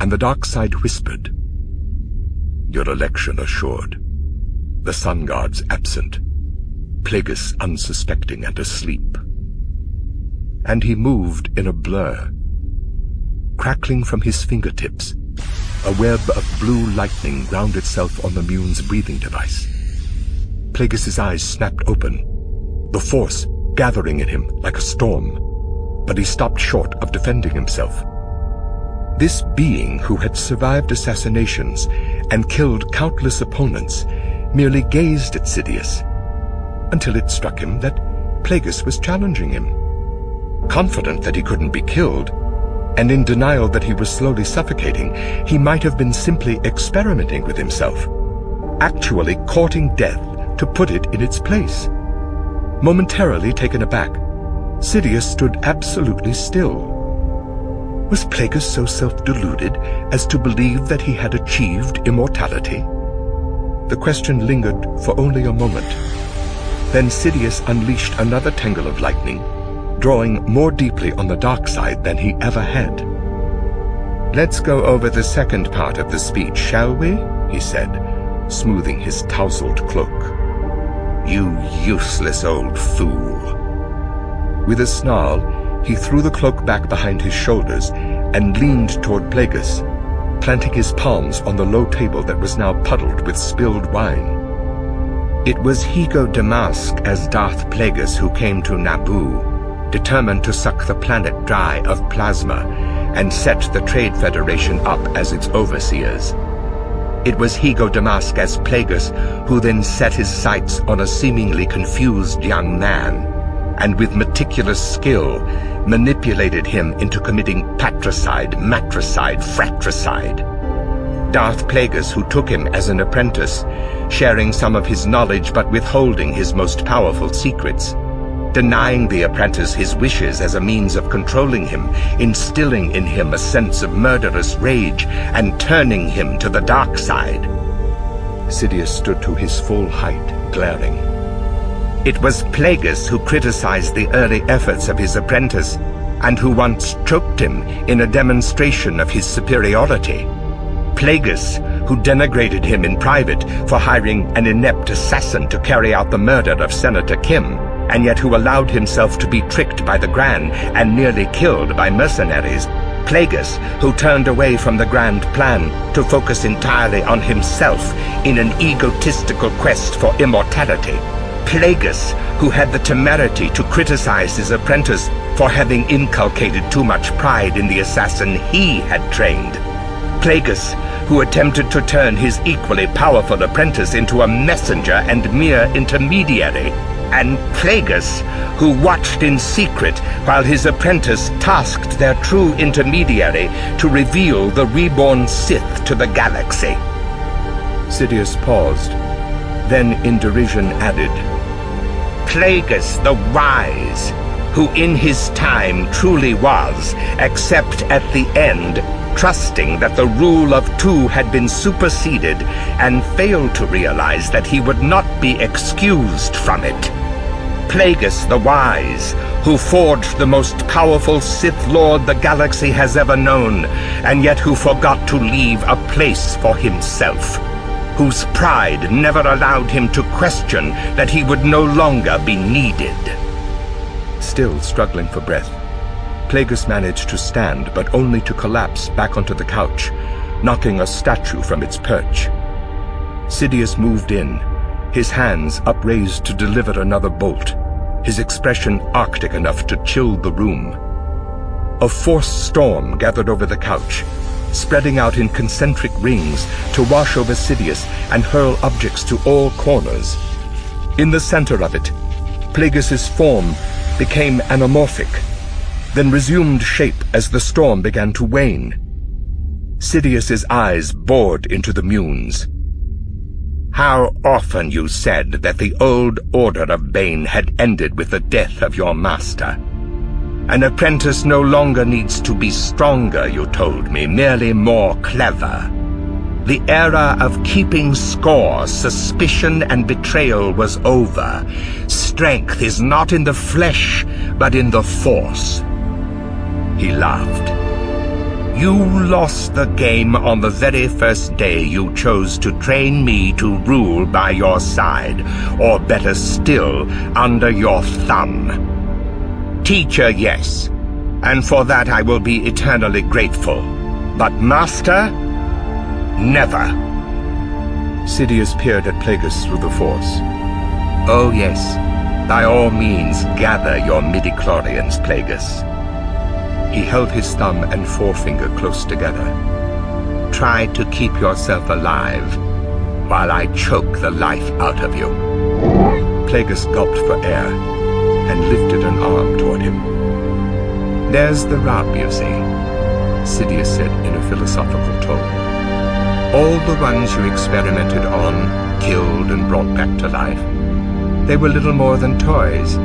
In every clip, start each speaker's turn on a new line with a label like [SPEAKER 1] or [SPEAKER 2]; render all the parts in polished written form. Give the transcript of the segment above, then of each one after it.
[SPEAKER 1] and the dark side whispered, "Your election assured. The sun gods absent, Plagueis unsuspecting and asleep." And he moved in a blur. Crackling from his fingertips, a web of blue lightning ground itself on the Mune's breathing device. Plagueis' eyes snapped open, the force gathering in him like a storm, but he stopped short of defending himself. This being who had survived assassinations and killed countless opponents merely gazed at Sidious, until it struck him that Plagueis was challenging him. Confident that he couldn't be killed, and in denial that he was slowly suffocating, he might have been simply experimenting with himself, actually courting death to put it in its place. Momentarily taken aback, Sidious stood absolutely still. Was Plagueis so self-deluded as to believe that he had achieved immortality? The question lingered for only a moment. Then Sidious unleashed another tangle of lightning, drawing more deeply on the dark side than he ever had. "Let's go over the second part of the speech, shall we?" he said, smoothing his tousled cloak. "You useless old fool." With a snarl, he threw the cloak back behind his shoulders and leaned toward Plagueis, planting his palms on the low table that was now puddled with spilled wine. "It was Higo Damask as Darth Plagueis who came to Naboo, determined to suck the planet dry of plasma and set the Trade Federation up as its overseers. It was Higo Damask as Plagueis who then set his sights on a seemingly confused young man, and with meticulous skill manipulated him into committing patricide, matricide, fratricide. Darth Plagueis who took him as an apprentice, sharing some of his knowledge but withholding his most powerful secrets, denying the apprentice his wishes as a means of controlling him, instilling in him a sense of murderous rage, and turning him to the dark side." Sidious stood to his full height, glaring. "It was Plagueis who criticized the early efforts of his apprentice, and who once choked him in a demonstration of his superiority. Plagueis who denigrated him in private for hiring an inept assassin to carry out the murder of Senator Kim, and yet who allowed himself to be tricked by the Gran and nearly killed by mercenaries. Plagueis who turned away from the grand plan to focus entirely on himself in an egotistical quest for immortality. Plagueis who had the temerity to criticize his apprentice for having inculcated too much pride in the assassin he had trained. Plagueis who attempted to turn his equally powerful apprentice into a messenger and mere intermediary. And Plagueis who watched in secret while his apprentice tasked their true intermediary to reveal the reborn Sith to the galaxy." Sidious paused, then in derision added, "Plagueis the Wise, who in his time truly was, except at the end, trusting that the rule of two had been superseded, and failed to realize that he would not be excused from it. Plagueis the Wise, who forged the most powerful Sith Lord the galaxy has ever known, and yet who forgot to leave a place for himself, whose pride never allowed him to question that he would no longer be needed." Still struggling for breath, Plagueis managed to stand, but only to collapse back onto the couch, knocking a statue from its perch. Sidious moved in, his hands upraised to deliver another bolt, his expression arctic enough to chill the room. A forced storm gathered over the couch, spreading out in concentric rings to wash over Sidious and hurl objects to all corners. In the center of it, Plagueis' form became anamorphic, then resumed shape as the storm began to wane. Sidious' eyes bored into the Mune's. "How often you said that the old order of Bane had ended with the death of your master. An apprentice no longer needs to be stronger, you told me, merely more clever. The era of keeping score, suspicion, and betrayal was over. Strength is not in the flesh, but in the Force." He laughed. You lost the game on the very first day you chose to train me to rule by your side, or better still, under your thumb. Teacher, yes, and for that I will be eternally grateful. But master? Never. Sidious peered at Plagueis through the Force. Oh yes, by all means gather your midichlorians, Plagueis. He held his thumb and forefinger close together. Try to keep yourself alive while I choke the life out of you. Plagueis gulped for air and lifted an arm toward him. There's the rub, you see, Sidious said in a philosophical tone. All the ones you experimented on, killed and brought back to life, they were little more than toys.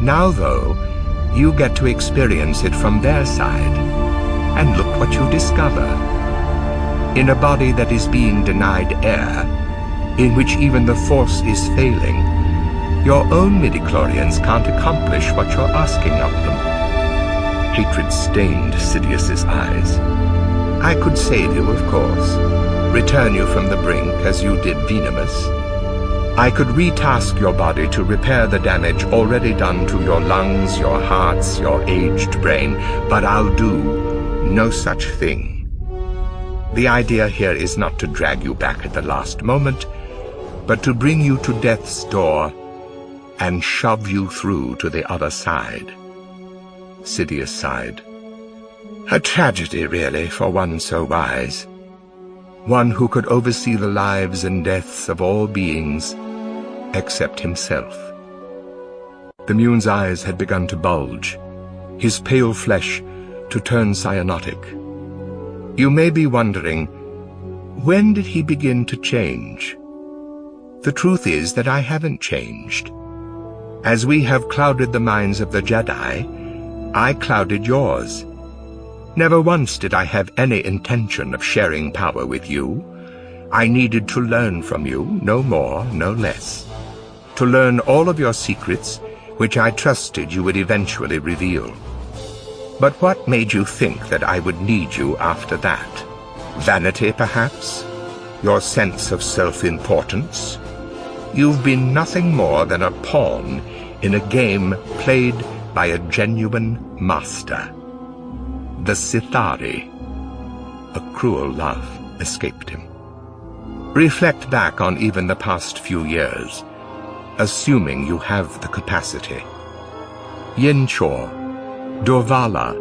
[SPEAKER 1] Now, though, you get to experience it from their side. And look what you discover. In a body that is being denied air, in which even the Force is failing, your own midichlorians can't accomplish what you're asking of them. Hatred stained Sidious's eyes. I could save you, of course. Return you from the brink, as you did Venemus. I could retask your body to repair the damage already done to your lungs, your hearts, your aged brain, but I'll do no such thing. The idea here is not to drag you back at the last moment, but to bring you to death's door and shove you through to the other side. Sidious sighed. A tragedy, really, for one so wise. One who could oversee the lives and deaths of all beings, except himself. The Mune's eyes had begun to bulge, his pale flesh to turn cyanotic. You may be wondering, when did he begin to change? The truth is that I haven't changed. As we have clouded the minds of the Jedi, I clouded yours. Never once did I have any intention of sharing power with you. I needed to learn from you, no more, no less. To learn all of your secrets, which I trusted you would eventually reveal. But what made you think that I would need you after that? Vanity, perhaps? Your sense of self-importance? You've been nothing more than a pawn in a game played by a genuine master. The Sithari. A cruel laugh escaped him. Reflect back on even the past few years, assuming you have the capacity. Yinchor, Dorvala,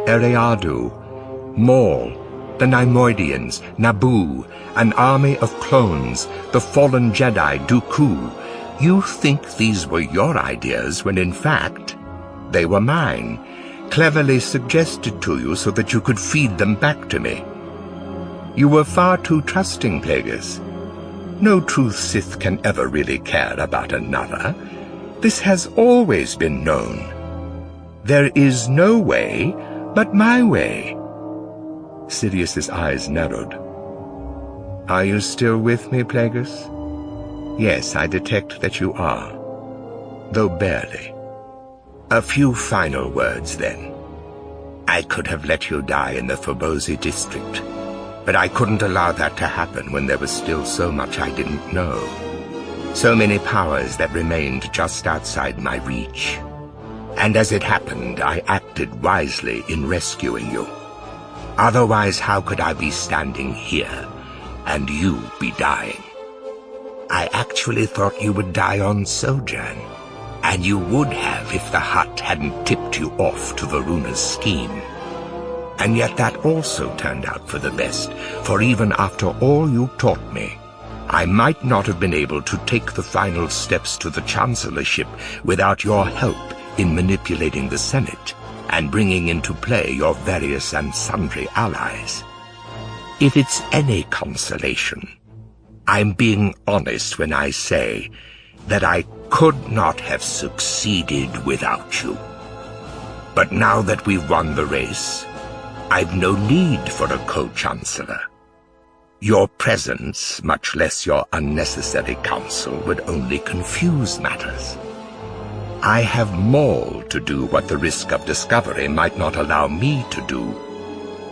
[SPEAKER 1] Eriadu, Maul, the Neimoidians, Naboo, an army of clones, the fallen Jedi, Dooku. You think these were your ideas when in fact they were mine, cleverly suggested to you so that you could feed them back to me. You were far too trusting, Plagueis. No true Sith can ever really care about another. This has always been known. There is no way but my way. Sidious's eyes narrowed. Are you still with me, Plagueis? Yes, I detect that you are, though barely. A few final words, then. I could have let you die in the Fobosi district, but I couldn't allow that to happen when there was still so much I didn't know. So many powers that remained just outside my reach. And as it happened, I acted wisely in rescuing you. Otherwise, how could I be standing here, and you be dying? I actually thought you would die on Sojourn. And you would have if the Hutt hadn't tipped you off to Varuna's scheme. And yet that also turned out for the best, for even after all you taught me, I might not have been able to take the final steps to the Chancellorship without your help in manipulating the Senate and bringing into play your various and sundry allies. If it's any consolation, I'm being honest when I say that I could not have succeeded without you. But now that we've won the race, I've no need for a co-chancellor. Your presence, much less your unnecessary counsel, would only confuse matters. I have Maul to do what the risk of discovery might not allow me to do.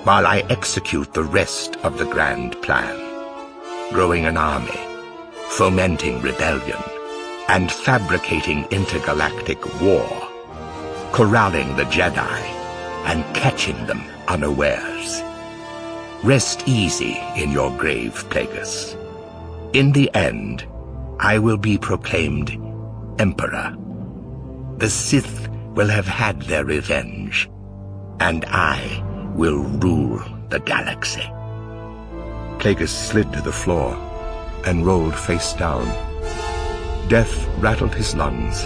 [SPEAKER 1] while I execute the rest of the grand plan, growing an army, fomenting rebellion, and fabricating intergalactic war, corralling the Jedi and catching them unawares. Rest easy in your grave, Plagueis. In the end, I will be proclaimed Emperor. The Sith will have had their revenge, and I will rule the galaxy. Plagueis slid to the floor and rolled face down. Death rattled his lungs,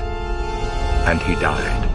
[SPEAKER 1] and he died.